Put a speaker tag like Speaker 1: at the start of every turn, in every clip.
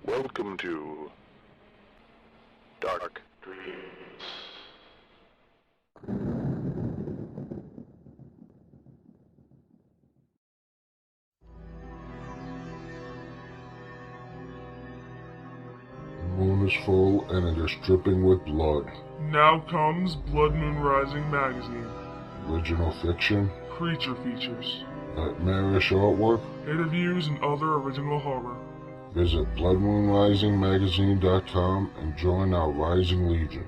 Speaker 1: Welcome to Dark Dreams.
Speaker 2: The moon is full and it is dripping with blood.
Speaker 3: Now comes Blood Moon Rising magazine.
Speaker 2: Original fiction,
Speaker 3: Creature features,
Speaker 2: nightmarish artwork.
Speaker 3: interviews, and other original horror.
Speaker 2: Visit bloodmoonrisingmagazine.com and join our rising legion.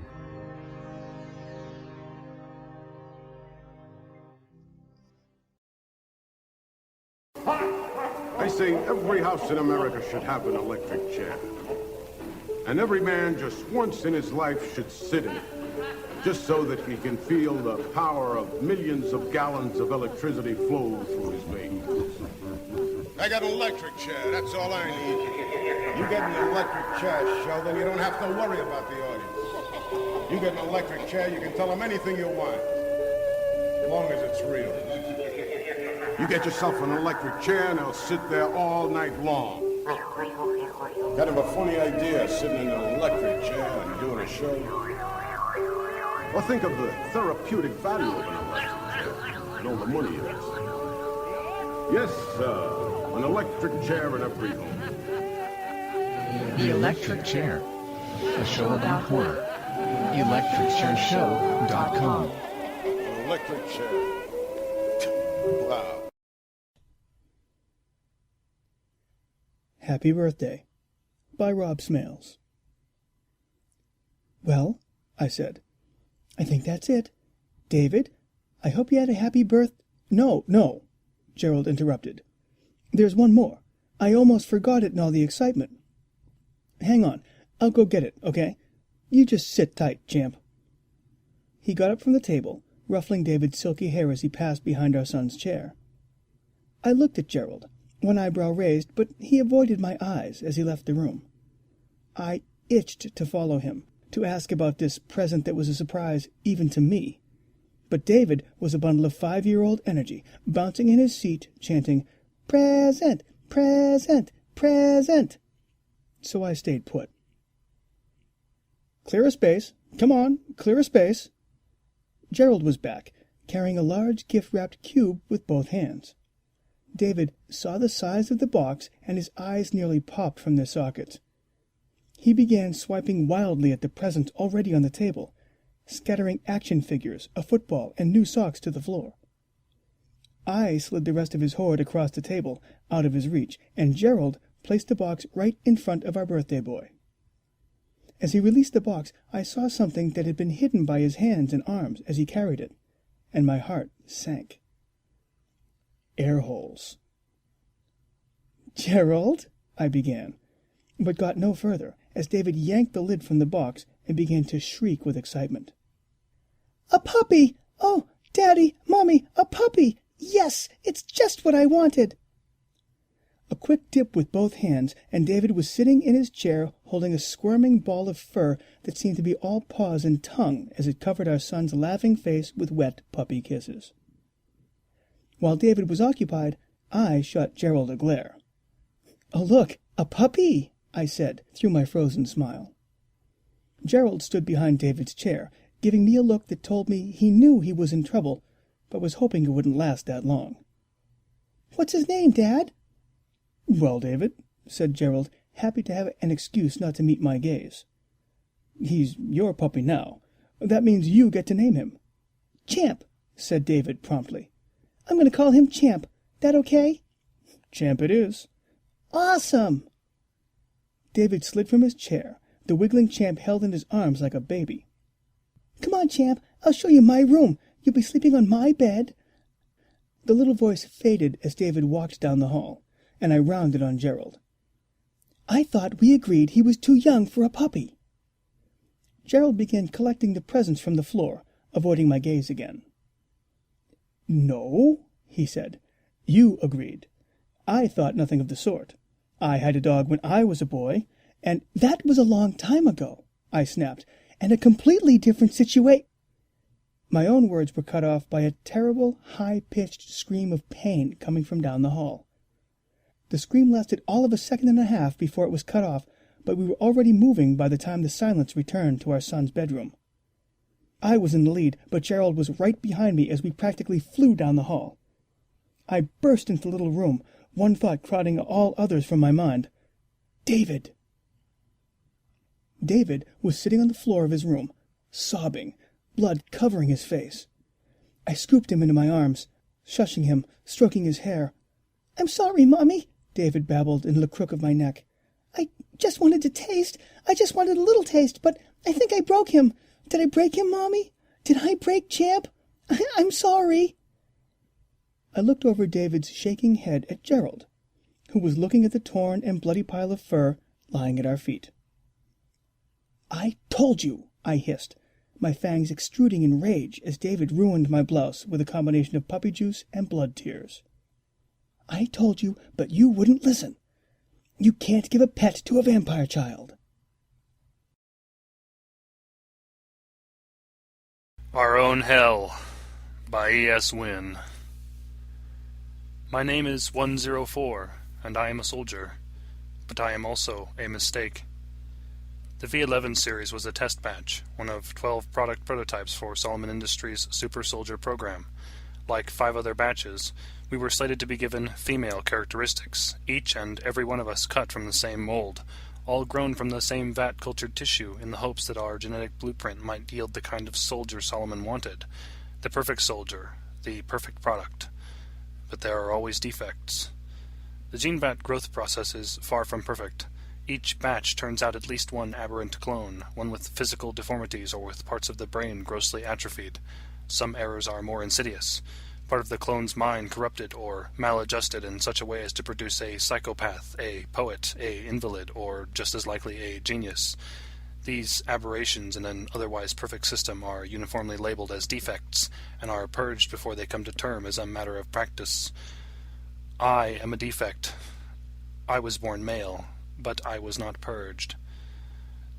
Speaker 4: I say every house in America should have an electric chair. And every man just once in his life should sit in it, just so that he can feel the power of millions of gallons of electricity flow through his veins. I got an electric chair, that's all I need. You get an electric chair, Sheldon, you don't have to worry about the audience. You get an electric chair, you can tell them anything you want, as long as it's real. You get yourself an electric chair and they'll sit there all night long. Kind of a funny idea, sitting in an electric chair and doing a show. Well, think of the therapeutic value of an electric chair and all the money it is. Yes, sir. An electric chair in every home.
Speaker 5: The Electric Chair, a show about horror. ElectricChairShow.com.
Speaker 4: An electric chair. Wow.
Speaker 6: Happy Birthday by Rob Smales. Well, I said, I think that's it. David, I hope you had a happy No, Gerald interrupted. There's one more. I almost forgot it in all the excitement. Hang on, I'll go get it, okay? You just sit tight, champ. He got up from the table, ruffling David's silky hair as he passed behind our son's chair. I looked at Gerald, one eyebrow raised, but he avoided my eyes as he left the room. I itched to follow him, to ask about this present that was a surprise even to me. But David was a bundle of 5-year-old energy, bouncing in his seat, chanting, "Present! Present! Present!" So I stayed put. "Clear a space. Come on, clear a space." Gerald was back, carrying a large gift-wrapped cube with both hands. David saw the size of the box, and his eyes nearly popped from their sockets. He began swiping wildly at the presents already on the table, scattering action figures, a football, and new socks to the floor. I slid the rest of his hoard across the table, out of his reach, and Gerald placed the box right in front of our birthday boy. As he released the box, I saw something that had been hidden by his hands and arms as he carried it, and my heart sank. Air holes. "Gerald," I began, but got no further, as David yanked the lid from the box and began to shriek with excitement. "A puppy! Oh, Daddy, Mommy, a puppy! Yes, it's just what I wanted!" A quick dip with both hands, and David was sitting in his chair holding a squirming ball of fur that seemed to be all paws and tongue as it covered our son's laughing face with wet puppy kisses. While David was occupied, I shot Gerald a glare. "Oh, look, a puppy!" I said, through my frozen smile. Gerald stood behind David's chair, giving me a look that told me he knew he was in trouble, but was hoping it wouldn't last that long. "What's his name, Dad?" "Well, David," said Gerald, happy to have an excuse not to meet my gaze. "He's your puppy now. That means you get to name him." "Champ," said David promptly. "I'm going to call him Champ. That okay?" "Champ it is." "Awesome!" David slid from his chair, the wiggling Champ held in his arms like a baby. "Come on, Champ, I'll show you my room. You'll be sleeping on my bed." The little voice faded as David walked down the hall, and I rounded on Gerald. "I thought we agreed he was too young for a puppy." Gerald began collecting the presents from the floor, avoiding my gaze again. "No," he said. You agreed. I thought nothing of the sort. I had a dog when I was a boy, and that was a long time ago, I snapped, and a completely different situation. My own words were cut off by a terrible, high-pitched scream of pain coming from down the hall. The scream lasted all of a second and a half before it was cut off, but we were already moving by the time the silence returned to our son's bedroom. I was in the lead, but Gerald was right behind me as we practically flew down the hall. I burst into the little room, one thought crowding all others from my mind. David! David was sitting on the floor of his room, sobbing, blood covering his face. I scooped him into my arms, shushing him, stroking his hair. "I'm sorry, Mommy," David babbled in the crook of my neck. "I just wanted to taste. I just wanted a little taste, but I think I broke him. Did I break him, Mommy? Did I break Champ? I'm sorry." I looked over David's shaking head at Gerald, who was looking at the torn and bloody pile of fur lying at our feet. "I told you," I hissed, my fangs extruding in rage as David ruined my blouse with a combination of puppy juice and blood tears. "I told you, but you wouldn't listen. You can't give a pet to a vampire child."
Speaker 7: Our Own Hell by E.S.WYNN. My name is 104, and I am a soldier, but I am also a mistake. The V11 series was a test batch, one of 12 product prototypes for Solomon Industries' Super Soldier program. Like 5 other batches, we were slated to be given female characteristics, each and every one of us cut from the same mold, all grown from the same vat-cultured tissue in the hopes that our genetic blueprint might yield the kind of soldier Solomon wanted, the perfect soldier, the perfect product. But there are always defects. The gene vat growth process is far from perfect. Each batch turns out at least one aberrant clone, one with physical deformities or with parts of the brain grossly atrophied. Some errors are more insidious, part of the clone's mind corrupted or maladjusted in such a way as to produce a psychopath, a poet, a invalid, or just as likely a genius. These aberrations in an otherwise perfect system are uniformly labeled as defects, and are purged before they come to term as a matter of practice. I am a defect. I was born male, but I was not purged.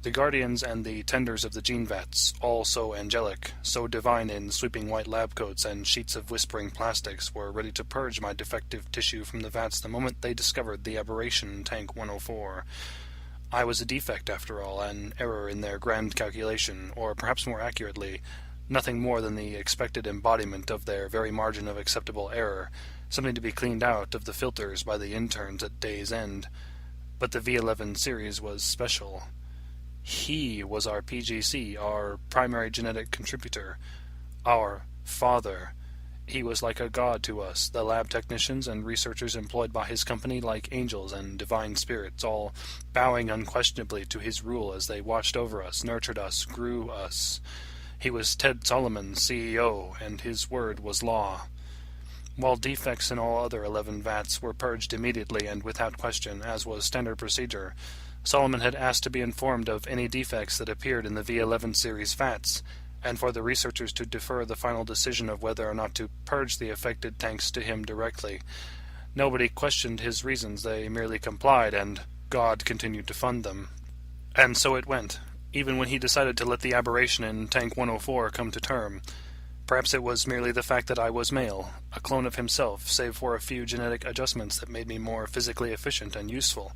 Speaker 7: The guardians and the tenders of the gene vats, all so angelic, so divine in sweeping white lab coats and sheets of whispering plastics, were ready to purge my defective tissue from the vats the moment they discovered the aberration in Tank 104. I was a defect, after all, an error in their grand calculation, or perhaps more accurately, nothing more than the expected embodiment of their very margin of acceptable error, something to be cleaned out of the filters by the interns at day's end. But the V11 series was special. He was our PGC, our primary genetic contributor, our father. He was like a god to us, the lab technicians and researchers employed by his company like angels and divine spirits, all bowing unquestionably to his rule as they watched over us, nurtured us, grew us. He was Ted Solomon, CEO, and his word was law. While defects in all other 11 vats were purged immediately and without question, as was standard procedure, Solomon had asked to be informed of any defects that appeared in the V11 series vats, and for the researchers to defer the final decision of whether or not to purge the affected tanks to him directly. Nobody questioned his reasons, they merely complied, and God continued to fund them. And so it went, even when he decided to let the aberration in Tank 104 come to term. Perhaps it was merely the fact that I was male, a clone of himself, save for a few genetic adjustments that made me more physically efficient and useful.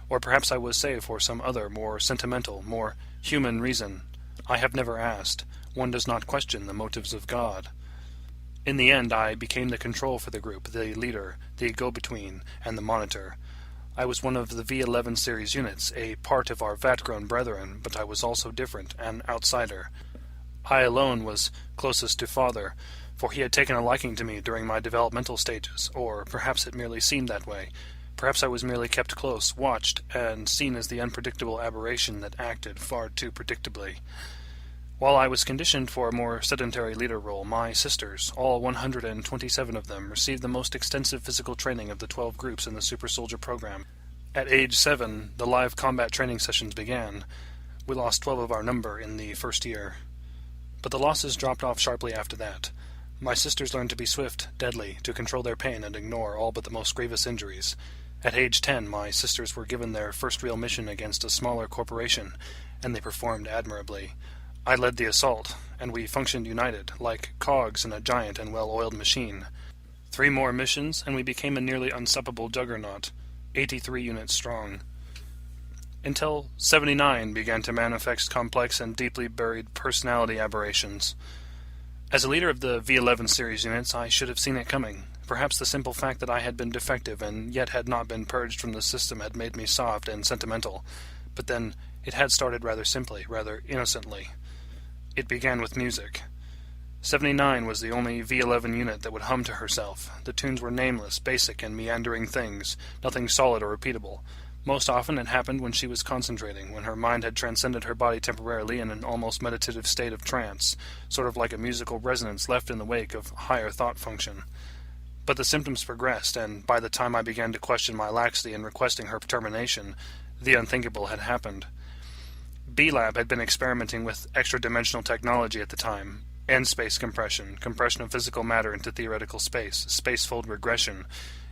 Speaker 7: Or perhaps I was saved for some other, more sentimental, more human reason. I have never asked. One does not question the motives of God. In the end, I became the control for the group, the leader, the go-between, and the monitor. I was one of the V11 series units, a part of our vat-grown brethren, but I was also different, an outsider. I alone was closest to Father, for he had taken a liking to me during my developmental stages, or perhaps it merely seemed that way. Perhaps I was merely kept close, watched, and seen as the unpredictable aberration that acted far too predictably. While I was conditioned for a more sedentary leader role, my sisters, all 127 of them, received the most extensive physical training of the 12 groups in the Super Soldier program. At age 7, the live combat training sessions began. We lost 12 of our number in the first year. But the losses dropped off sharply after that. My sisters learned to be swift, deadly, to control their pain and ignore all but the most grievous injuries. At age 10, my sisters were given their first real mission against a smaller corporation, and they performed admirably. I led the assault, and we functioned united, like cogs in a giant and well-oiled machine. 3 more missions, and we became a nearly unstoppable juggernaut, 83 units strong. Until 79 began to manifest complex and deeply buried personality aberrations. As a leader of the V11 series units, I should have seen it coming. Perhaps the simple fact that I had been defective and yet had not been purged from the system had made me soft and sentimental. But then, it had started rather simply, rather innocently. It began with music. 79 was the only V11 unit that would hum to herself. The tunes were nameless, basic, and meandering things, nothing solid or repeatable. Most often it happened when she was concentrating, when her mind had transcended her body temporarily in an almost meditative state of trance, sort of like a musical resonance left in the wake of higher thought function. But the symptoms progressed, and by the time I began to question my laxity in requesting her termination, the unthinkable had happened. B-Lab had been experimenting with extra-dimensional technology at the time. N-space compression, compression of physical matter into theoretical space, spacefold regression.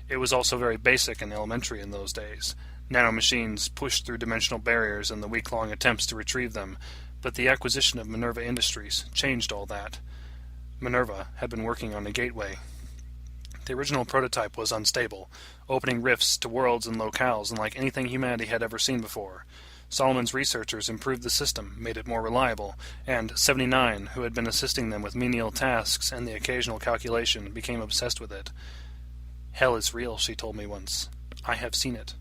Speaker 7: It was also very basic and elementary in those days. Nanomachines pushed through dimensional barriers in the week-long attempts to retrieve them, but the acquisition of Minerva Industries changed all that. Minerva had been working on a gateway. The original prototype was unstable, opening rifts to worlds and locales unlike anything humanity had ever seen before. Solomon's researchers improved the system, made it more reliable, and 79, who had been assisting them with menial tasks and the occasional calculation, became obsessed with it. "Hell is real," she told me once. "I have seen it."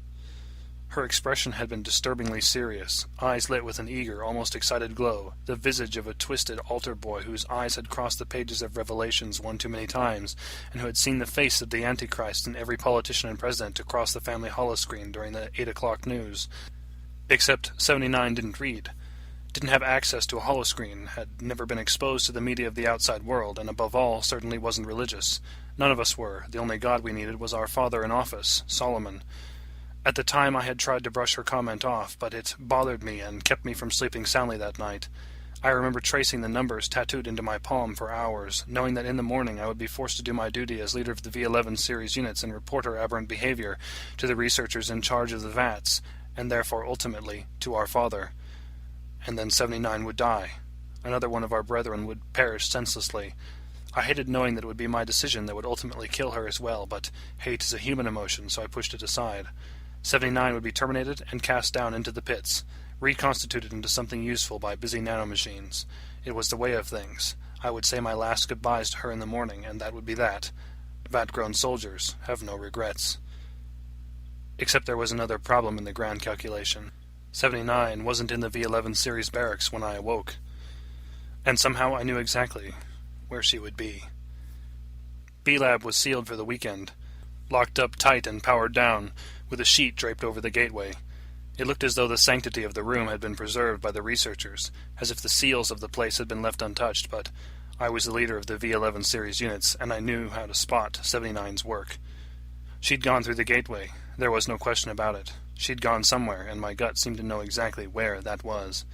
Speaker 7: Her expression had been disturbingly serious, eyes lit with an eager, almost excited glow, the visage of a twisted altar boy whose eyes had crossed the pages of Revelations one too many times, and who had seen the face of the Antichrist in every politician and president across the family holoscreen during the 8 o'clock news. Except 79 didn't read, didn't have access to a holoscreen, had never been exposed to the media of the outside world, and above all, certainly wasn't religious. None of us were. The only God we needed was our father in office, Solomon. At the time I had tried to brush her comment off, but it bothered me and kept me from sleeping soundly that night. I remember tracing the numbers tattooed into my palm for hours, knowing that in the morning I would be forced to do my duty as leader of the V11 series units and report her aberrant behavior to the researchers in charge of the VATS, and therefore ultimately to our father. And then 79 would die. Another one of our brethren would perish senselessly. I hated knowing that it would be my decision that would ultimately kill her as well, but hate is a human emotion, so I pushed it aside. 79 would be terminated and cast down into the pits, reconstituted into something useful by busy nanomachines. It was the way of things. I would say my last goodbyes to her in the morning, and that would be that. Vat-grown soldiers have no regrets. Except there was another problem in the grand calculation. 79 wasn't in the V11 series barracks when I awoke. And somehow I knew exactly where she would be. B-Lab was sealed for the weekend, locked up tight and powered down, with a sheet draped over the gateway. It looked as though the sanctity of the room had been preserved by the researchers, as if the seals of the place had been left untouched, but I was the leader of the V11 series units, and I knew how to spot 79's work. She'd gone through the gateway. There was no question about it. She'd gone somewhere, and my gut seemed to know exactly where that was.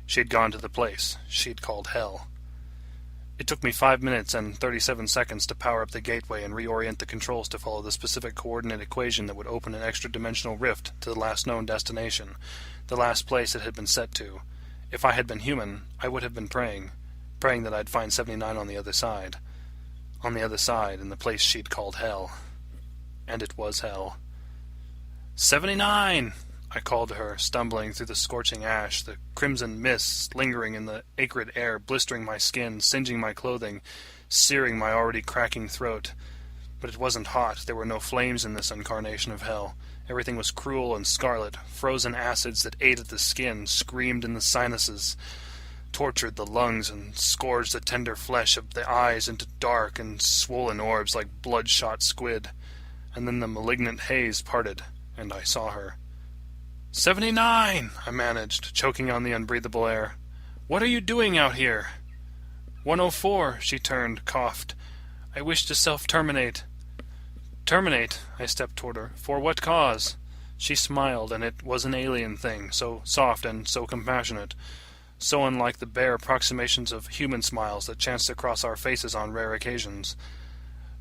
Speaker 7: She'd gone to the place she'd called Hell. It took me 5 minutes and 37 seconds to power up the gateway and reorient the controls to follow the specific coordinate equation that would open an extra-dimensional rift to the last known destination, the last place it had been set to. If I had been human, I would have been praying that I'd find 79 on the other side. On the other side, in the place she'd called Hell. And it was Hell. 79! I called to her, stumbling through the scorching ash, the crimson mists lingering in the acrid air, blistering my skin, singeing my clothing, searing my already cracking throat. But it wasn't hot. There were no flames in this incarnation of hell. Everything was cruel and scarlet. Frozen acids that ate at the skin, screamed in the sinuses, tortured the lungs, and scourged the tender flesh of the eyes into dark and swollen orbs like bloodshot squid. And then the malignant haze parted, and I saw her. 79! I managed, choking on the unbreathable air. What are you doing out here? 104, she turned, coughed. I wish to self-terminate. Terminate? I stepped toward her. For what cause? She smiled, and it was an alien thing, so soft and so compassionate. so unlike the bare approximations of human smiles that chanced to cross our faces on rare occasions.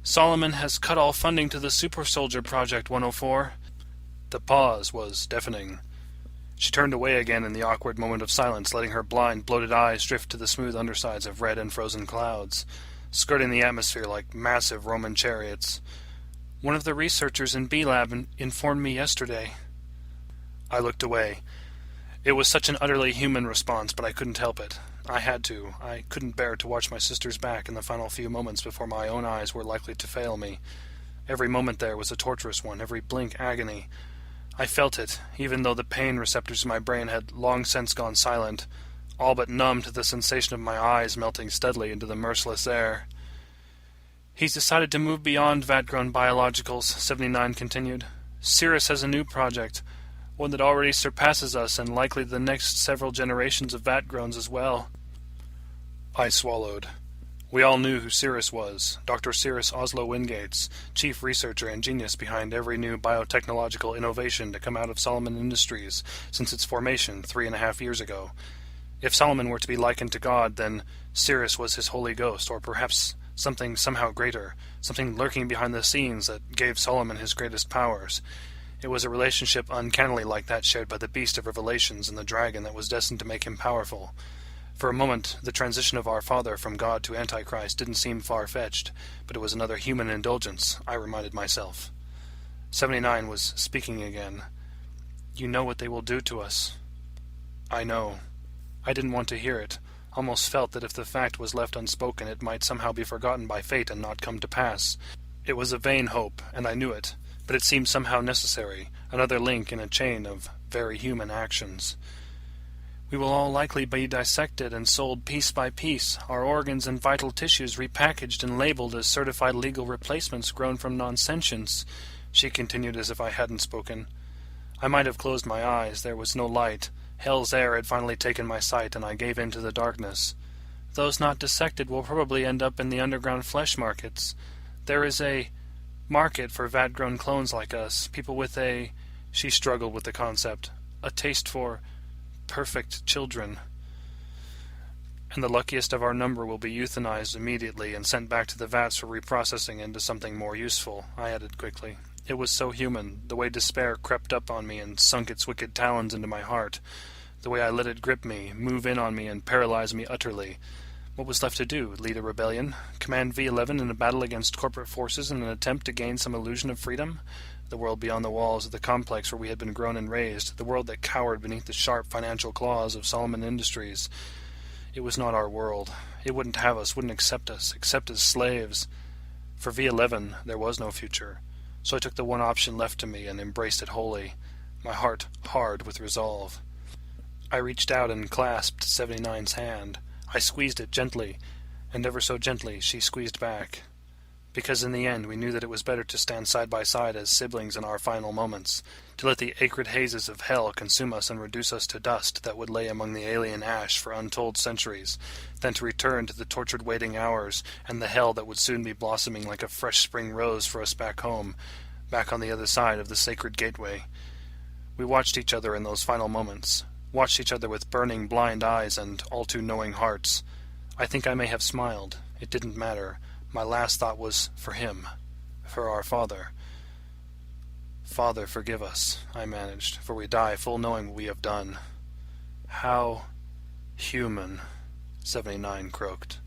Speaker 7: "Solomon has cut all funding to the Super Soldier Project, 104. The pause was deafening. She turned away again in the awkward moment of silence, letting her blind, bloated eyes drift to the smooth undersides of red and frozen clouds, skirting the atmosphere like massive Roman chariots. "One of the researchers in B-Lab informed me yesterday." I looked away. It was such an utterly human response, but I couldn't help it. I had to. I couldn't bear to watch my sister's back in the final few moments before my own eyes were likely to fail me. Every moment there was a torturous one, every blink agony. I felt it, even though the pain receptors in my brain had long since gone silent, all but numb to the sensation of my eyes melting steadily into the merciless air. "He's decided to move beyond vat-grown biologicals," 79 continued. "Cirrus has a new project, one that already surpasses us and likely the next several generations of vat-growns as well." I swallowed. We all knew who Cirrus was, Dr. Cirrus Oslo Wingates, chief researcher and genius behind every new biotechnological innovation to come out of Solomon Industries since its formation 3.5 years ago. If Solomon were to be likened to God, then Cirrus was his Holy Ghost, or perhaps something somehow greater, something lurking behind the scenes that gave Solomon his greatest powers. It was a relationship uncannily like that shared by the Beast of Revelations and the dragon that was destined to make him powerful. For a moment, the transition of our Father from God to Antichrist didn't seem far-fetched, but it was another human indulgence, I reminded myself. 79 was speaking again. "You know what they will do to us." "I know." I didn't want to hear it, almost felt that if the fact was left unspoken it might somehow be forgotten by fate and not come to pass. It was a vain hope, and I knew it, but it seemed somehow necessary, another link in a chain of very human actions. "We will all likely be dissected and sold piece by piece, our organs and vital tissues repackaged and labeled as certified legal replacements grown from non-sentience," she continued as if I hadn't spoken. I might have closed my eyes. There was no light. Hell's air had finally taken my sight, and I gave in to the darkness. "Those not dissected will probably end up in the underground flesh markets. There is a market for vat-grown clones like us, people with a—" she struggled with the concept, "a taste for perfect children. And the luckiest of our number will be euthanized immediately and sent back to the vats for reprocessing into something more useful," I added quickly. It was so human, the way despair crept up on me and sunk its wicked talons into my heart, the way I let it grip me, move in on me, and paralyze me utterly. What was left to do? Lead a rebellion? Command V11 in a battle against corporate forces in an attempt to gain some illusion of freedom? The world beyond the walls of the complex where we had been grown and raised, the world that cowered beneath the sharp financial claws of Solomon Industries. It was not our world. It wouldn't have us, wouldn't accept us, except as slaves. For V11 there was no future, so I took the one option left to me and embraced it wholly, my heart hard with resolve. I reached out and clasped 79's hand. I squeezed it gently, and ever so gently she squeezed back. Because in the end we knew that it was better to stand side by side as siblings in our final moments, to let the acrid hazes of hell consume us and reduce us to dust that would lay among the alien ash for untold centuries, than to return to the tortured waiting hours and the hell that would soon be blossoming like a fresh spring rose for us back home, back on the other side of the sacred gateway. We watched each other in those final moments, watched each other with burning blind eyes and all-too-knowing hearts. I think I may have smiled. It didn't matter. My last thought was for him, for our Father. "Father, forgive us," I managed, "for we die full knowing what we have done." "How human," 79 croaked.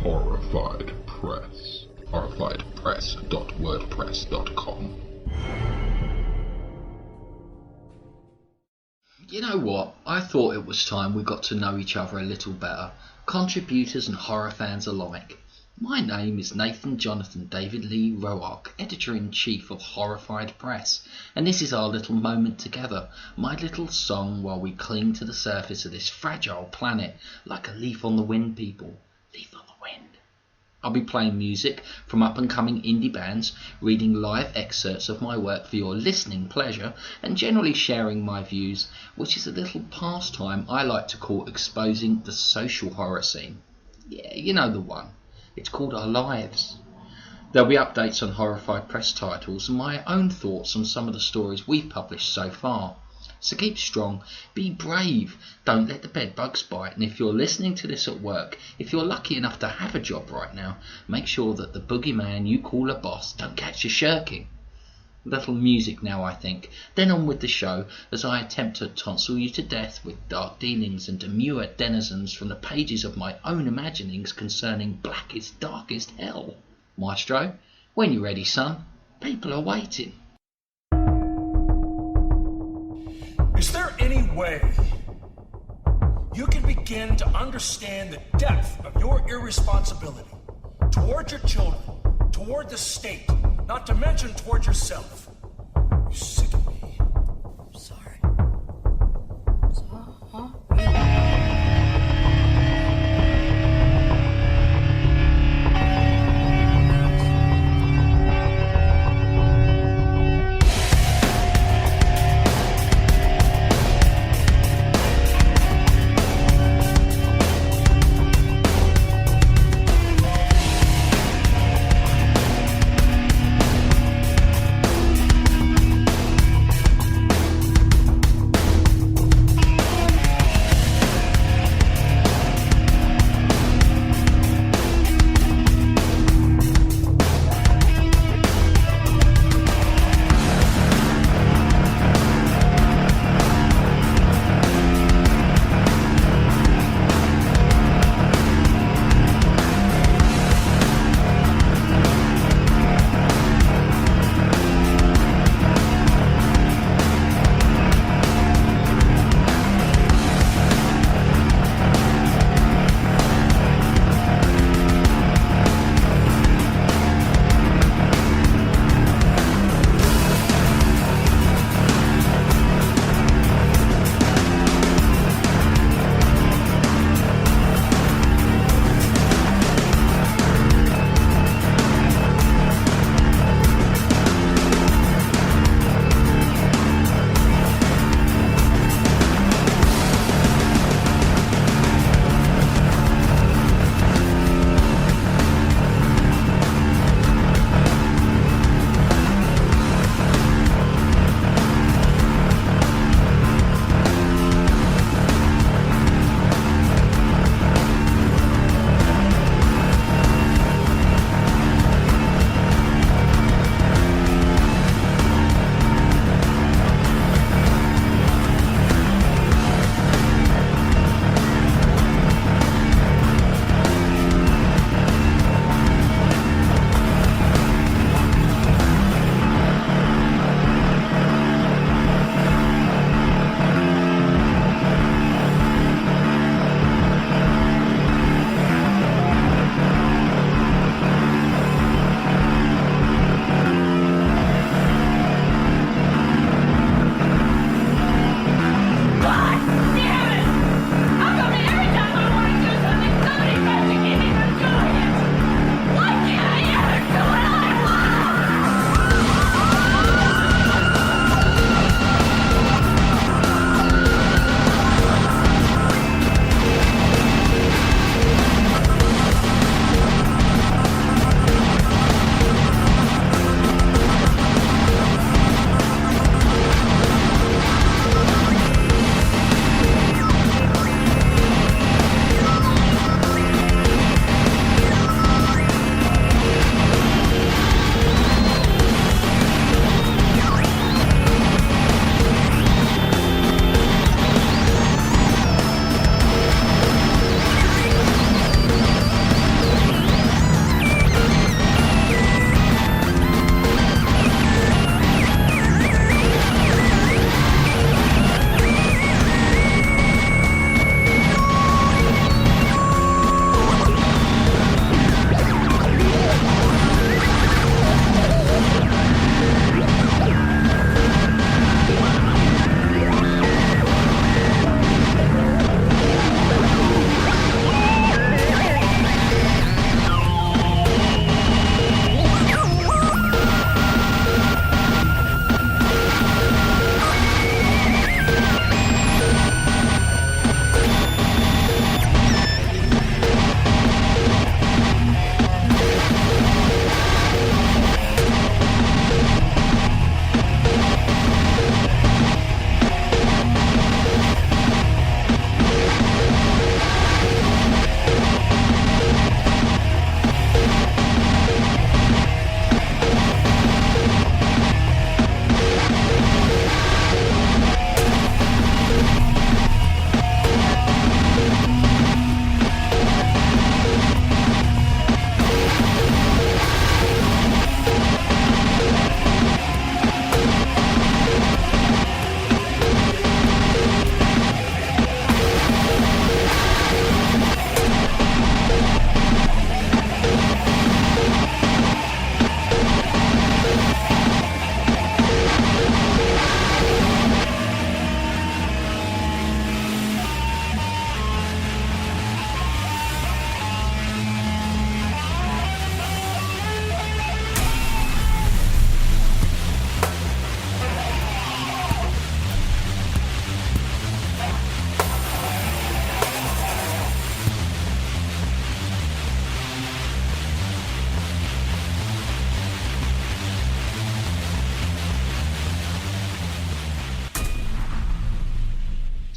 Speaker 2: Horrified Press. horrifiedpress.wordpress.com.
Speaker 8: You know what? I thought it was time we got to know each other a little better, contributors and horror fans alike. My name is Nathan Jonathan David Lee ROWARK, Editor-in-Chief of Horrified Press, and this is our little moment together, my little song while we cling to the surface of this fragile planet like a leaf on the wind, people. Leaf on the wind. I'll be playing music from up-and-coming indie bands, reading live excerpts of my work for your listening pleasure, and generally sharing my views, which is a little pastime I like to call exposing the social horror scene. Yeah, you know the one. It's called Our Lives. There'll be updates on horrified press titles and my own thoughts on some of the stories we've published so far. So keep strong, be brave, don't let the bedbugs bite, and if you're listening to this at work, if you're lucky enough to have a job right now, make sure that the boogeyman you call a boss don't catch you shirking. A little music now, I think, then on with the show as I attempt to tonsil you to death with dark dealings and demure denizens from the pages of my own imaginings concerning blackest, darkest hell. Maestro, when you're ready, son, people are waiting.
Speaker 9: Is there any way you can begin to understand the depth of your irresponsibility toward your children, toward the state, not to mention toward yourself? You sicken me.
Speaker 10: I'm sorry.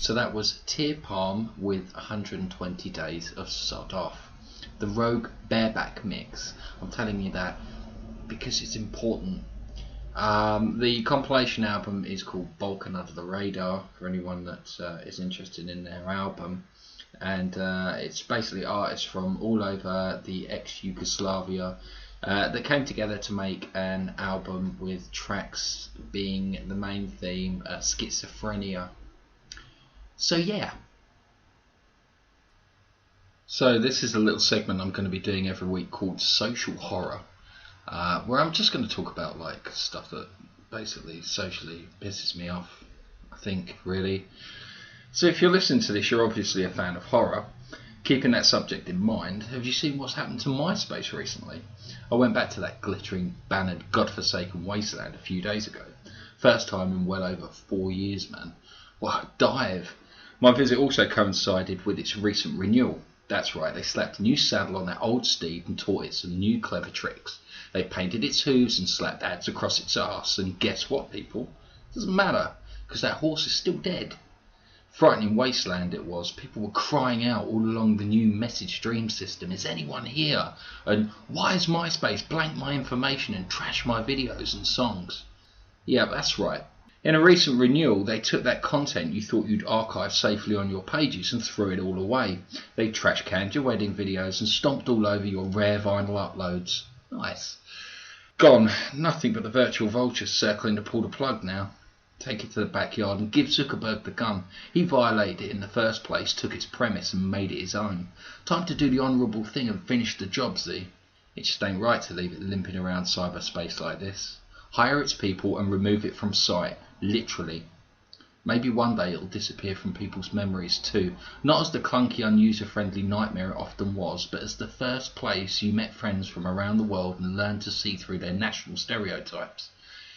Speaker 8: So that was Tear Palm with 120 Days of Sod Off. The Rogue Bareback mix. I'm telling you that because it's important. The compilation album is called Balkan Under the Radar, for anyone that is interested in their album. And it's basically artists from all over the ex-Yugoslavia that came together to make an album with tracks being the main theme, schizophrenia. So yeah. So this is a little segment I'm going to be doing every week called Social Horror, where I'm just going to talk about like stuff that basically socially pisses me off, I think, really. So if you're listening to this, you're obviously a fan of horror. Keeping that subject in mind, have you seen what's happened to MySpace recently? I went back to that glittering, bannered, godforsaken wasteland a few days ago. First time in well over 4 years, man. What a dive. My visit also coincided with its recent renewal. That's right, they slapped a new saddle on that old steed and taught it some new clever tricks. They painted its hooves and slapped ads across its arse, and guess what, people? It doesn't matter, because that horse is still dead. Frightening wasteland it was. People were crying out all along the new message stream system, is anyone here? And why is MySpace blank my information and trash my videos and songs? Yeah, that's right. In a recent renewal, they took that content you thought you'd archive safely on your pages and threw it all away. They trash canned your wedding videos and stomped all over your rare vinyl uploads. Nice. Gone. Nothing but the virtual vultures circling to pull the plug now. Take it to the backyard and give Zuckerberg the gun. He violated it in the first place, took its premise and made it his own. Time to do the honourable thing and finish the job, Z. It just ain't right to leave it limping around cyberspace like this. Hire its people and remove it from sight, literally. Maybe one day it'll disappear from people's memories too, not as the clunky, unuser-friendly nightmare it often was, but as the first place you met friends from around the world and learned to see through their national stereotypes.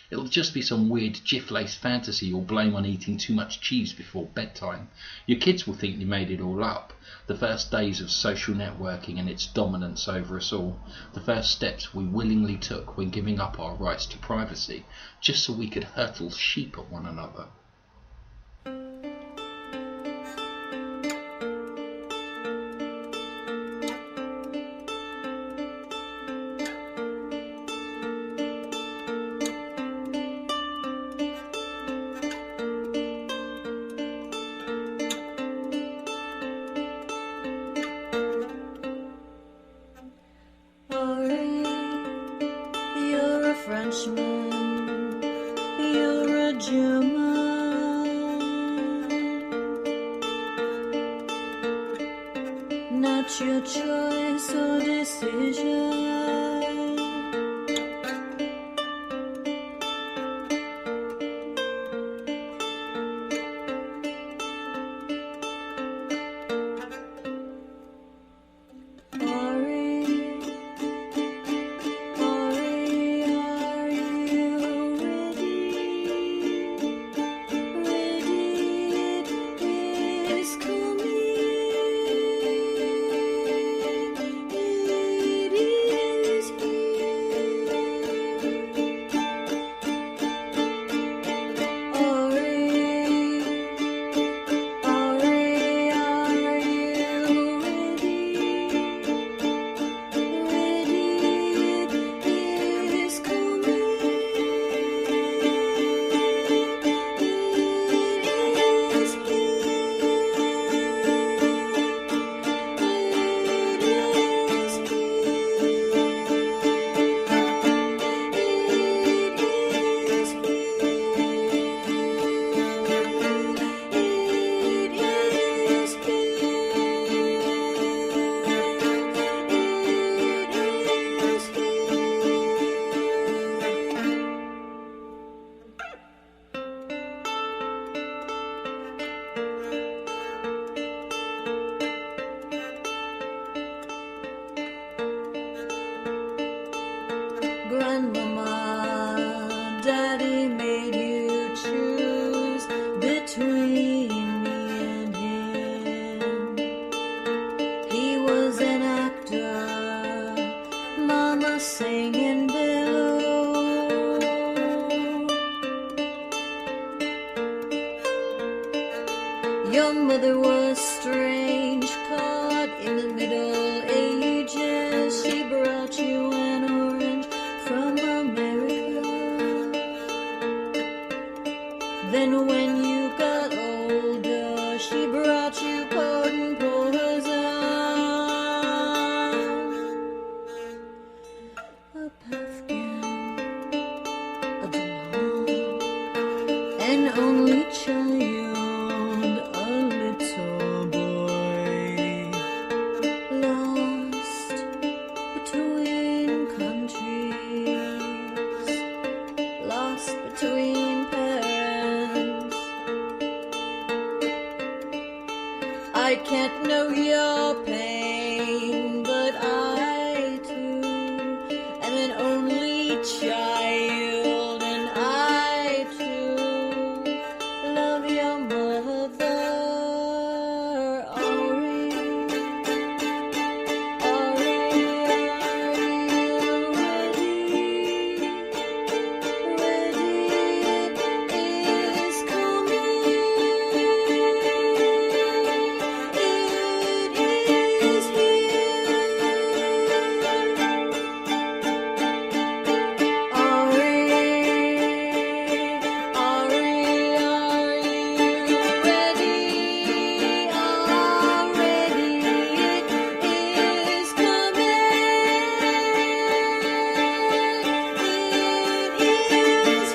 Speaker 8: It'll just be some weird jiff-laced fantasy you'll blame on eating too much cheese before bedtime. Your kids will think you made it all up. The first days of social networking and its dominance over us all. The first steps we willingly took when giving up our rights to privacy, just so we could hurtle sheep at one another.
Speaker 10: Frenchman, you're a German, not your choice or decision. Your mother was strange, caught in the Middle Ages. She brought you an orange from America. Then when you got older, she brought you potent poison. A pumpkin, a blonde, an only child, a little boy, lost between countries, lost between parents. I can't know your pain, but I too am an only child, and I too love your mother. Ori, Ori, are you ready? Ready, it is coming. It is here. Ori, Ori, are you ready? Already, it is coming. It is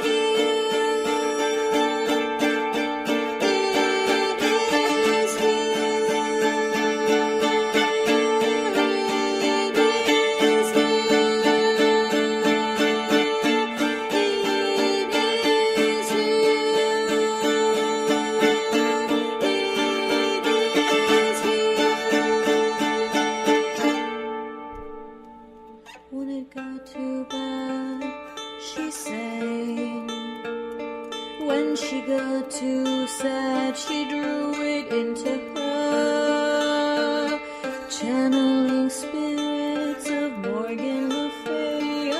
Speaker 10: When it got too bad, she sang. When she got too sad, she drew it into her, channeling spirits of Morgan Le Fay.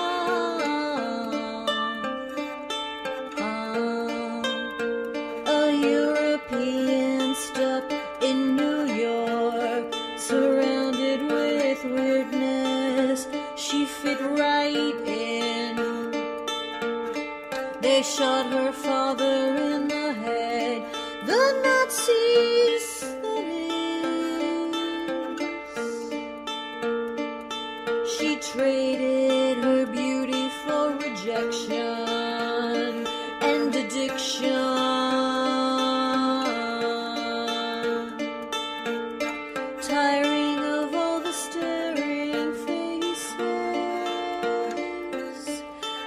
Speaker 10: A European stuck in New York, surrounded with weirdness. She fit right in. They shot her father in the head. The Nazis, that is. She traded her beauty for rejection and addiction. Tiring of all the staring faces,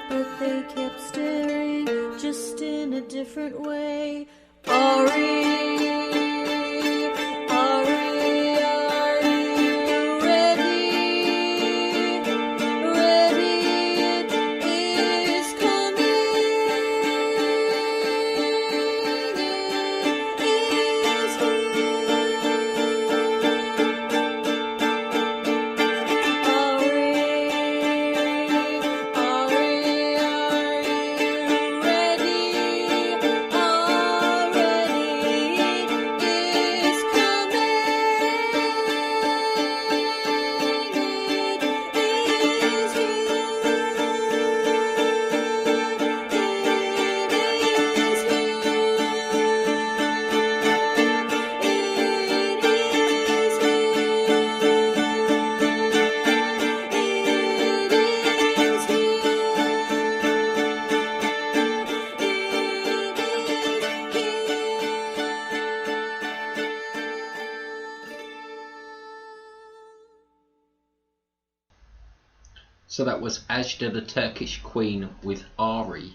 Speaker 10: but they kept staring, just in a different way. Ori, Ori, are you ready? Ready, it is coming. It is here. Ori, Ori, are you ready? Already, it is coming. It is
Speaker 8: So that was Ajda the Turkish Queen with Ari.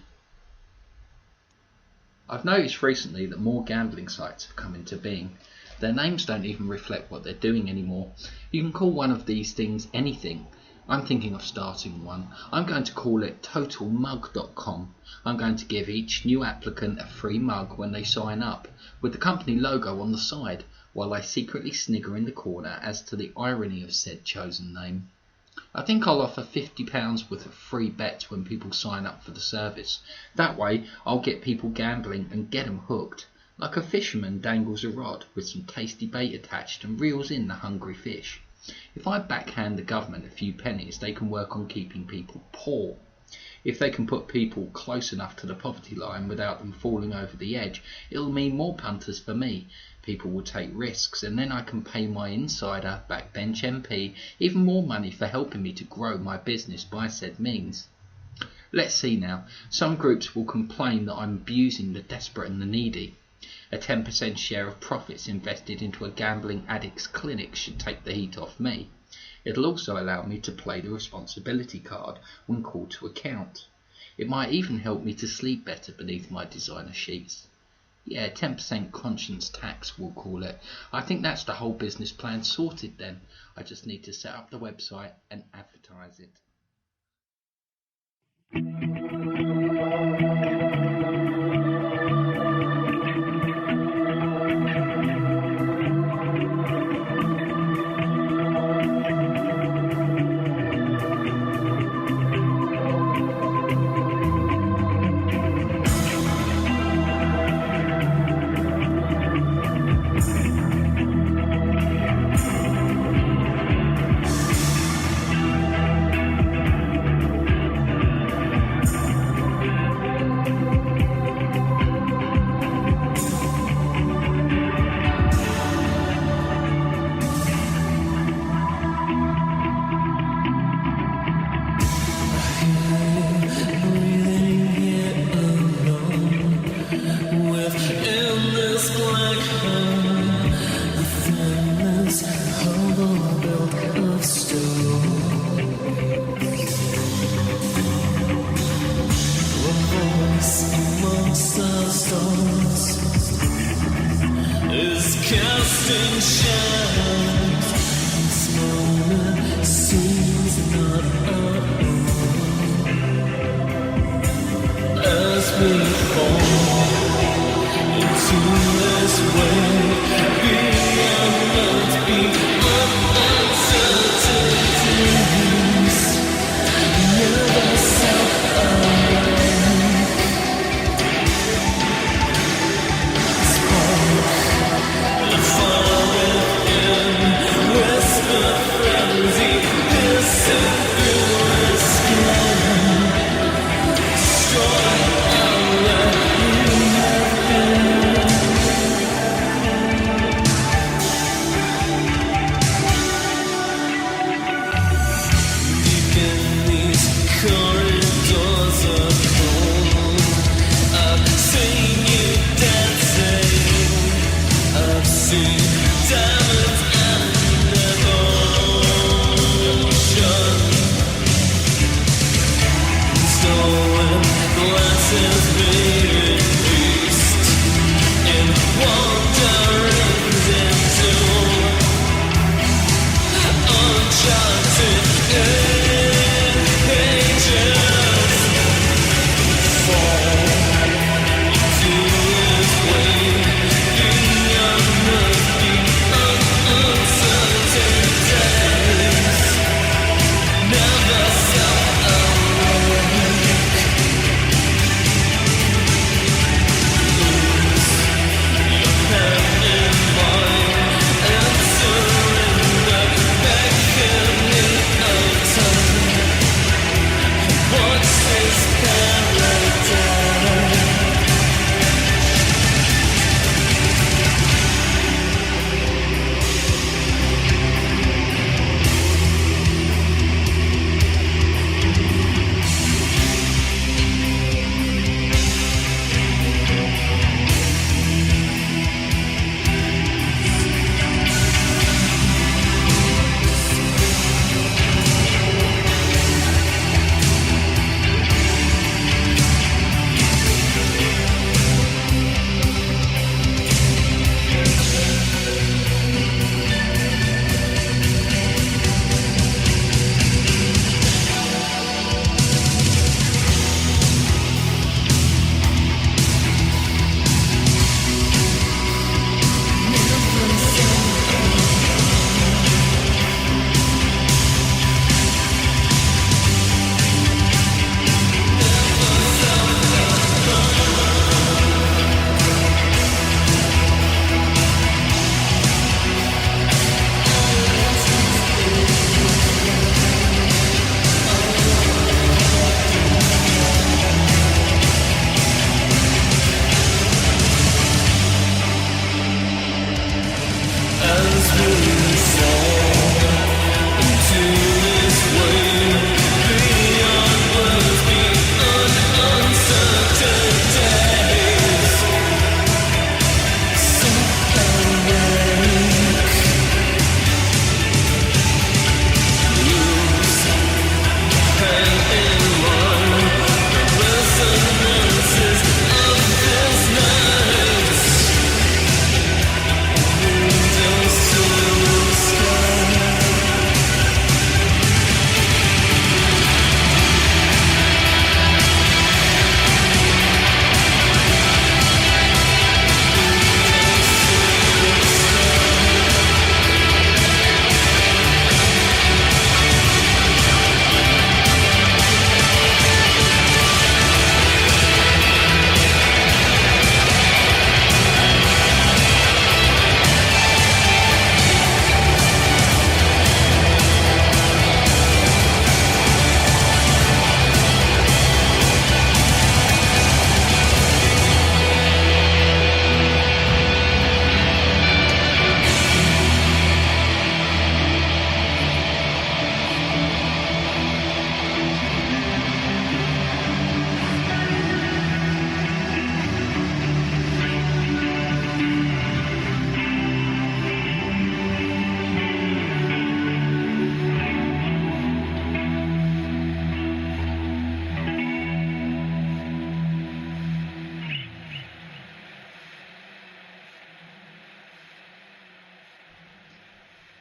Speaker 8: I've noticed recently that more gambling sites have come into being. Their names don't even reflect what they're doing anymore. You can call one of these things anything. I'm thinking of starting one. I'm going to call it totalmug.com. I'm going to give each new applicant a free mug when they sign up, with the company logo on the side, while I secretly snigger in the corner as to the irony of said chosen name. I think I'll offer £50 worth of free bets when people sign up for the service. That way I'll get people gambling and get them hooked. like a fisherman dangles a rod with some tasty bait attached and reels in the hungry fish. If I backhand the government a few pennies, they can work on keeping people poor. If they can put people close enough to the poverty line without them falling over the edge, it'll mean more punters for me. People will take risks, and then I can pay my insider, backbench MP, even more money for helping me to grow my business by said means. Let's see now. Some groups will complain that I'm abusing the desperate and the needy. A 10% share of profits invested into a gambling addict's clinic should take the heat off me. It'll also allow me to play the responsibility card when called to account. It might even help me to sleep better beneath my designer sheets. Yeah, 10% conscience tax, we'll call it. I think that's the whole business plan sorted then. I just need to set up the website and advertise it.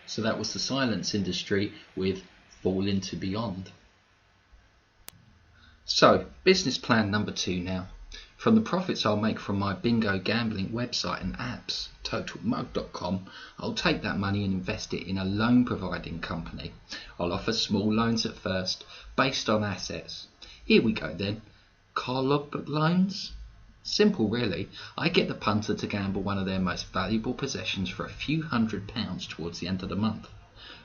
Speaker 8: So that was the silence industry with Fall Into Beyond. So, business plan number 2 now. From the profits I'll make from my bingo gambling website and apps, totalmug.com, I'll take that money and invest it in a loan providing company. I'll offer small loans at first, based on assets. Here we go then. Car logbook loans? Simple really. I get the punter to gamble one of their most valuable possessions for a few £100s towards the end of the month.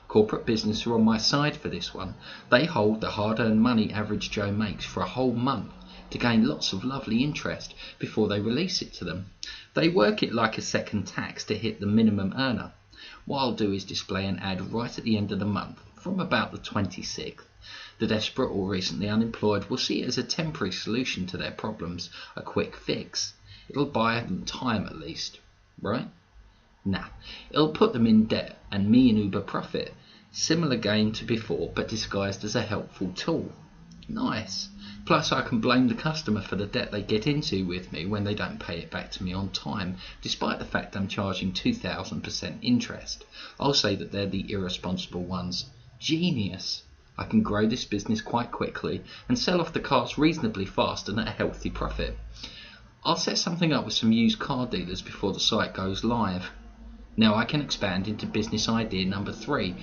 Speaker 8: Corporate business are on my side for this one. They hold the hard-earned money average Joe makes for a whole month to gain lots of lovely interest before they release it to them. They work it like a second tax to hit the minimum earner. What I'll do is display an ad right at the end of the month, from about the 26th. The desperate or recently unemployed will see it as a temporary solution to their problems, a quick fix. It'll buy them time at least, right? Nah, it'll put them in debt and me an Uber profit. Similar game to before, but disguised as a helpful tool. Nice. Plus I can blame the customer for the debt they get into with me when they don't pay it back to me on time, despite the fact I'm charging 2,000% interest. I'll say that they're the irresponsible ones. Genius. I can grow this business quite quickly and sell off the cars reasonably fast and at a healthy profit. I'll set something up with some used car dealers before the site goes live. Now I can expand into business idea number 3.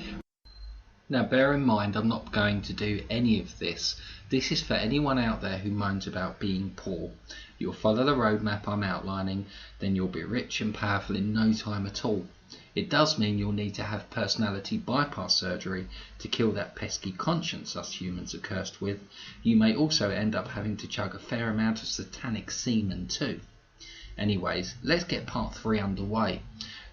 Speaker 8: Now bear in mind I'm not going to do any of this. This is for anyone out there who moans about being poor. You'll follow the roadmap I'm outlining, then you'll be rich and powerful in no time at all. It does mean you'll need to have personality bypass surgery to kill that pesky conscience us humans are cursed with. You may also end up having to chug a fair amount of satanic semen too. Anyways, let's get part 3 underway.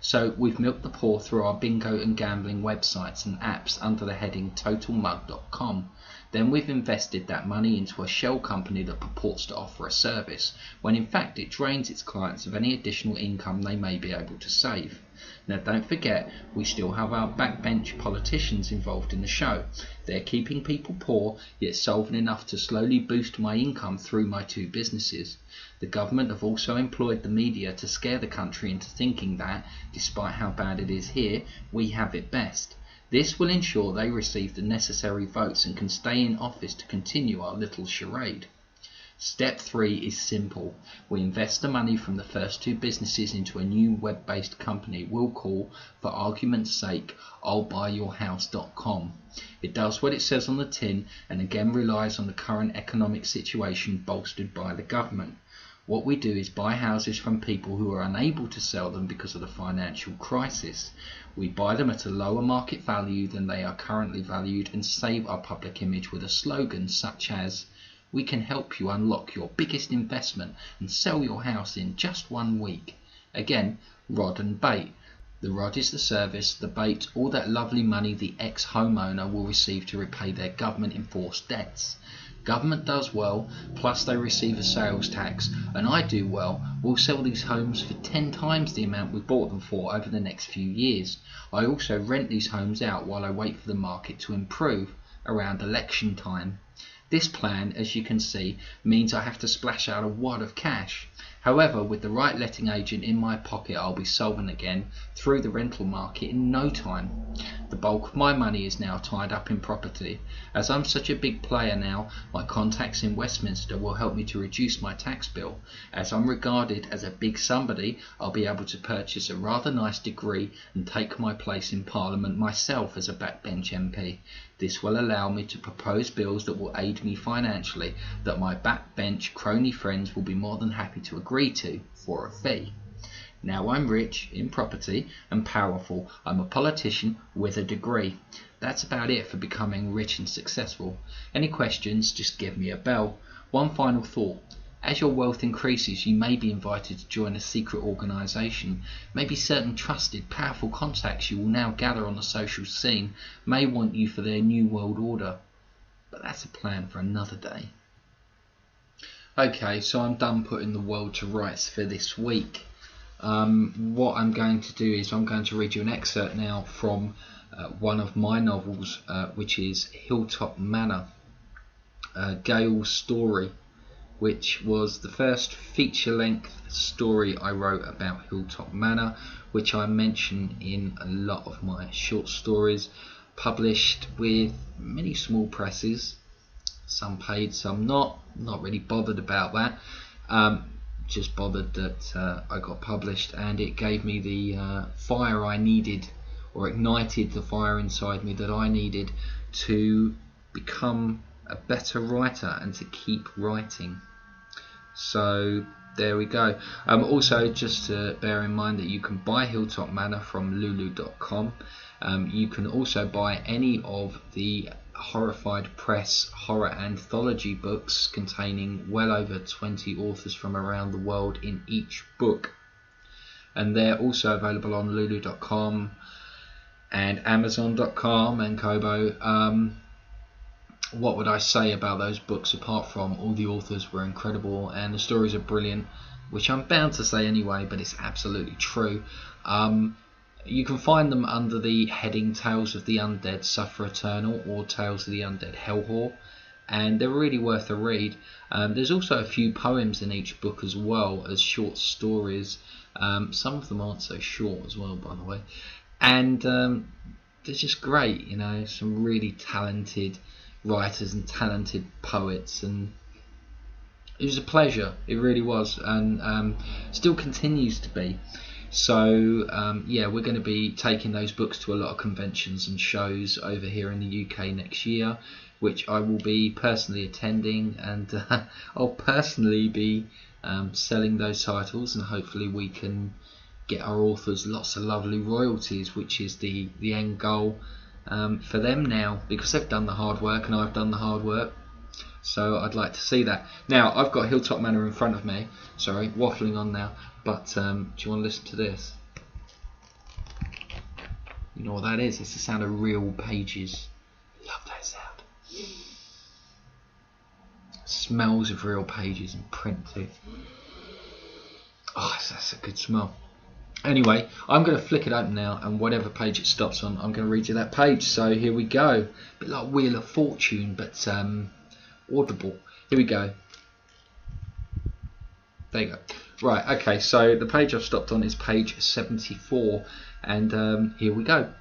Speaker 8: So we've milked the poor through our bingo and gambling websites and apps under the heading totalmug.com. Then we've invested that money into a shell company that purports to offer a service, when in fact it drains its clients of any additional income they may be able to save. Now don't forget, we still have our backbench politicians involved in the show. They're keeping people poor, yet solving enough to slowly boost my income through my 2 businesses. The government have also employed the media to scare the country into thinking that, despite how bad it is here, we have it best. This will ensure they receive the necessary votes and can stay in office to continue our little charade. Step 3 is simple. We invest the money from the first 2 businesses into a new web-based company we'll call, for argument's sake, I'llBuyYourHouse.com. It does what it says on the tin and again relies on the current economic situation bolstered by the government. What we do is buy houses from people who are unable to sell them because of the financial crisis. We buy them at a lower market value than they are currently valued and save our public image with a slogan such as, "We can help you unlock your biggest investment and sell your house in just 1 week." Again, rod and bait. The rod is the service, the bait, all that lovely money the ex-homeowner will receive to repay their government-enforced debts. Government does well, plus they receive a sales tax, and I do well. We'll sell these homes for 10 times the amount we bought them for over the next few years. I also rent these homes out while I wait for the market to improve around election time. This plan, as you can see, means I have to splash out a wad of cash. However, with the right letting agent in my pocket, I'll be solvent again through the rental market in no time. The bulk of my money is now tied up in property. As I'm such a big player now, my contacts in Westminster will help me to reduce my tax bill. As I'm regarded as a big somebody, I'll be able to purchase a rather nice degree and take my place in Parliament myself as a backbench MP. This will allow me to propose bills that will aid me financially, that my backbench crony friends will be more than happy to agree to for a fee. Now I'm rich in property and powerful. I'm a politician with a degree. That's about it for becoming rich and successful. Any questions, just give me a bell. One final thought. As your wealth increases, you may be invited to join a secret organisation. Maybe certain trusted, powerful contacts you will now gather on the social scene may want you for their new world order. But that's a plan for another day. Okay, so I'm done putting the world to rights for this week. What I'm going to do is I'm going to read you an excerpt now from one of my novels, which is Hilltop Manor, Gail's story, which was the first feature-length story I wrote about Hilltop Manor, which I mention in a lot of my short stories, published with many small presses, some paid, some not really bothered about that, just bothered that I got published, and it gave me the fire I needed, or ignited the fire inside me that I needed to become a better writer and to keep writing. So there we go. Also, just to bear in mind that you can buy Hilltop Manor from lulu.com. You can also buy any of the Horrified Press horror anthology books containing well over 20 authors from around the world in each book. And they're also available on lulu.com and amazon.com and Kobo. What would I say about those books apart from all the authors were incredible and the stories are brilliant, which I'm bound to say anyway, but it's absolutely true. You can find them under the heading Tales of the Undead Suffer Eternal or Tales of the Undead Hellwhore, and they're really worth a read. There's also a few poems in each book as well as short stories. Some of them aren't so short as well, by the way, and they're just great, you know, some really talented writers and talented poets, and it was a pleasure, it really was, and still continues to be. So yeah, we're going to be taking those books to a lot of conventions and shows over here in the UK next year, which I will be personally attending, and I'll personally be selling those titles, and hopefully we can get our authors lots of lovely royalties, which is the end goal for them now, because they've done the hard work and I've done the hard work. So I'd like to see that. Now, I've got Hilltop Manor in front of me. Sorry, waffling on now. But do you want to listen to this? You know what that is? It's the sound of real pages. Love that sound. Smells of real pages and print too. Oh, that's a good smell. Anyway, I'm going to flick it open now, and whatever page it stops on, I'm going to read you that page. So here we go. A bit like Wheel of Fortune, but audible. Here we go. There you go. Right, okay, so the page I've stopped on is page 74, and here we go.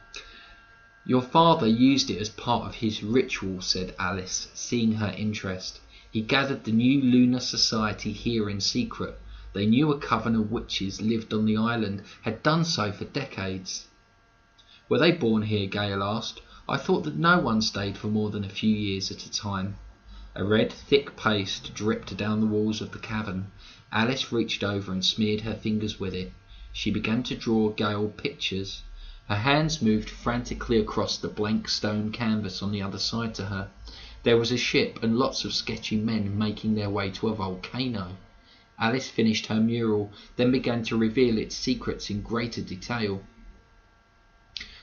Speaker 8: Your father used it as part of his ritual, said Alice, seeing her interest. He gathered the new lunar society here in secret. They knew a coven of witches lived on the island, had done so for decades. Were they born here? Gale asked. I thought that no one stayed for more than a few years at a time. A red, thick paste dripped down the walls of the cavern. Alice reached over and smeared her fingers with it. She began to draw Gale pictures. Her hands moved frantically across the blank stone canvas on the other side to her. There was a ship and lots of sketchy men making their way to a volcano. Alice finished her mural, then began to reveal its secrets in greater detail.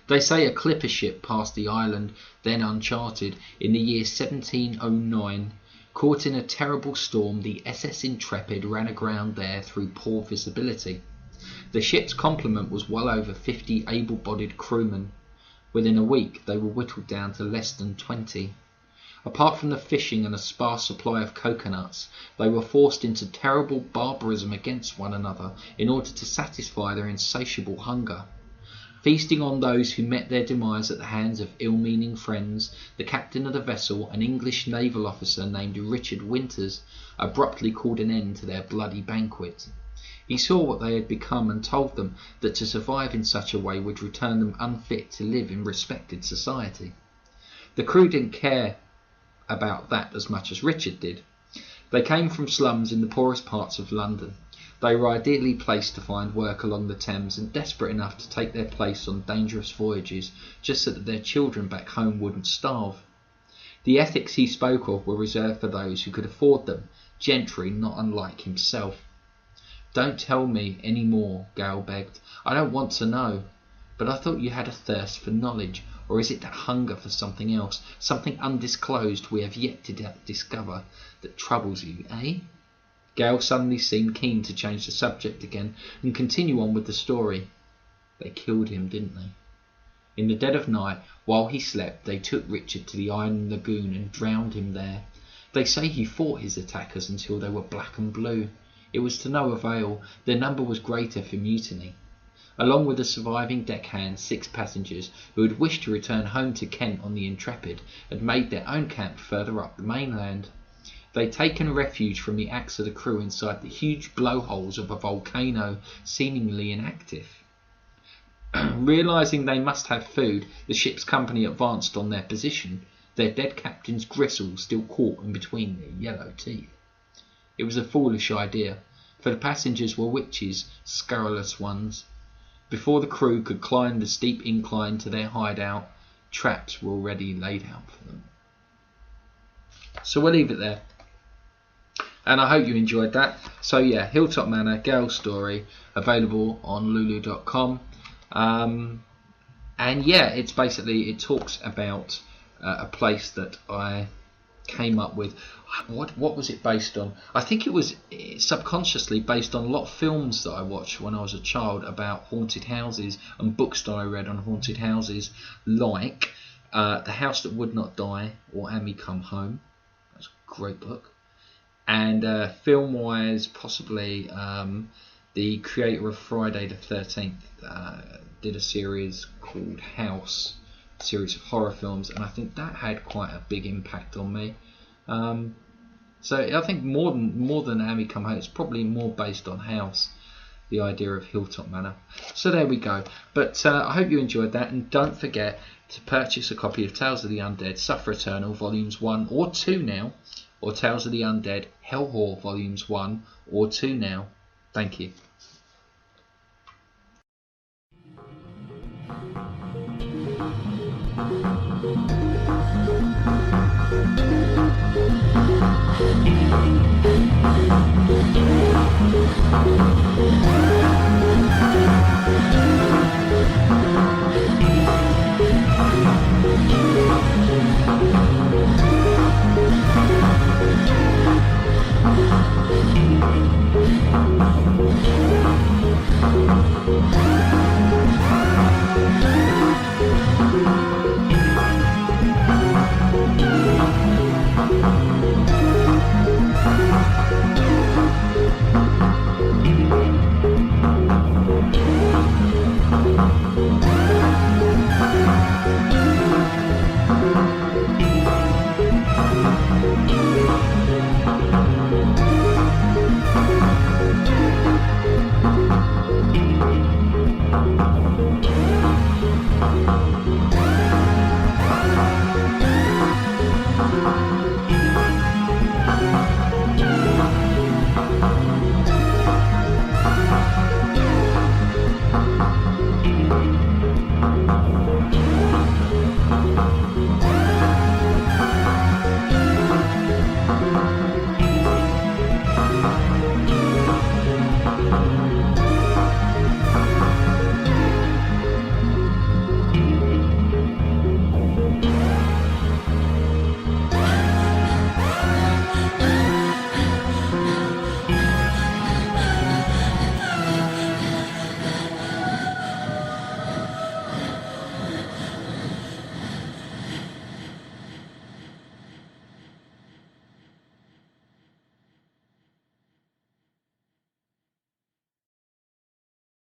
Speaker 8: They say a clipper ship passed the island, then uncharted, in the year 1709. Caught in a terrible storm, the SS Intrepid ran aground there through poor visibility. The ship's complement was well over 50 able-bodied crewmen. Within a week, they were whittled down to less than 20. Apart from the fishing and a sparse supply of coconuts, they were forced into terrible barbarism against one another in order to satisfy their insatiable hunger. Feasting on those who met their demise at the hands of ill-meaning friends, the captain of the vessel, an English naval officer named Richard Winters, abruptly called an end to their bloody banquet. He saw what they had become and told them that to survive in such a way would return them unfit to live in respected society. The crew didn't care about that as much as Richard did. They came from slums in the poorest parts of London. They were ideally placed to find work along the Thames and desperate enough to take their place on dangerous voyages just so that their children back home wouldn't starve. The ethics he spoke of were reserved for those who could afford them, gentry not unlike himself. "Don't tell me any more," Gale begged. "I don't want to know. But I thought you had a thirst for knowledge, or is it that hunger for something else, something undisclosed we have yet to discover, that troubles you, eh?" Gale suddenly seemed keen to change the subject again and continue on with the story. "They killed him, didn't they? In the dead of night, while he slept, they took Richard to the Iron Lagoon and drowned him there. They say he fought his attackers until they were black and blue. It was to no avail. Their number was greater for mutiny. Along with the surviving deckhand, 6 passengers who had wished to return home to Kent on the Intrepid had made their own camp further up the mainland. They'd taken refuge from the acts of the crew inside the huge blowholes of a volcano, seemingly inactive. Realising they must have food, the ship's company advanced on their position, their dead captain's gristle still caught in between their yellow teeth. It was a foolish idea, for the passengers were witches, scurrilous ones. Before the crew could climb the steep incline to their hideout, traps were already laid out for them. So we'll leave it there. And I hope you enjoyed that. So yeah, Hilltop Manor, Gale's story, available on lulu.com. And yeah, it's basically, it talks about a place that I came up with. What was it based on? I think it was subconsciously based on a lot of films that I watched when I was a child about haunted houses and books that I read on haunted houses, like The House That Would Not Die or Amy Come Home. That's a great book. And film-wise, possibly the creator of Friday the 13th did a series called House, a series of horror films, and I think that had quite a big impact on me. So I think more than Amy Come Home, it's probably more based on House, the idea of Hilltop Manor. So there we go. But I hope you enjoyed that, and don't forget to purchase a copy of Tales of the Undead, Suffer Eternal, Volumes 1 or 2 now, or Tales of the Undead, Hellwhore, Volumes 1 or 2 now. Thank you.
Speaker 10: Thank you.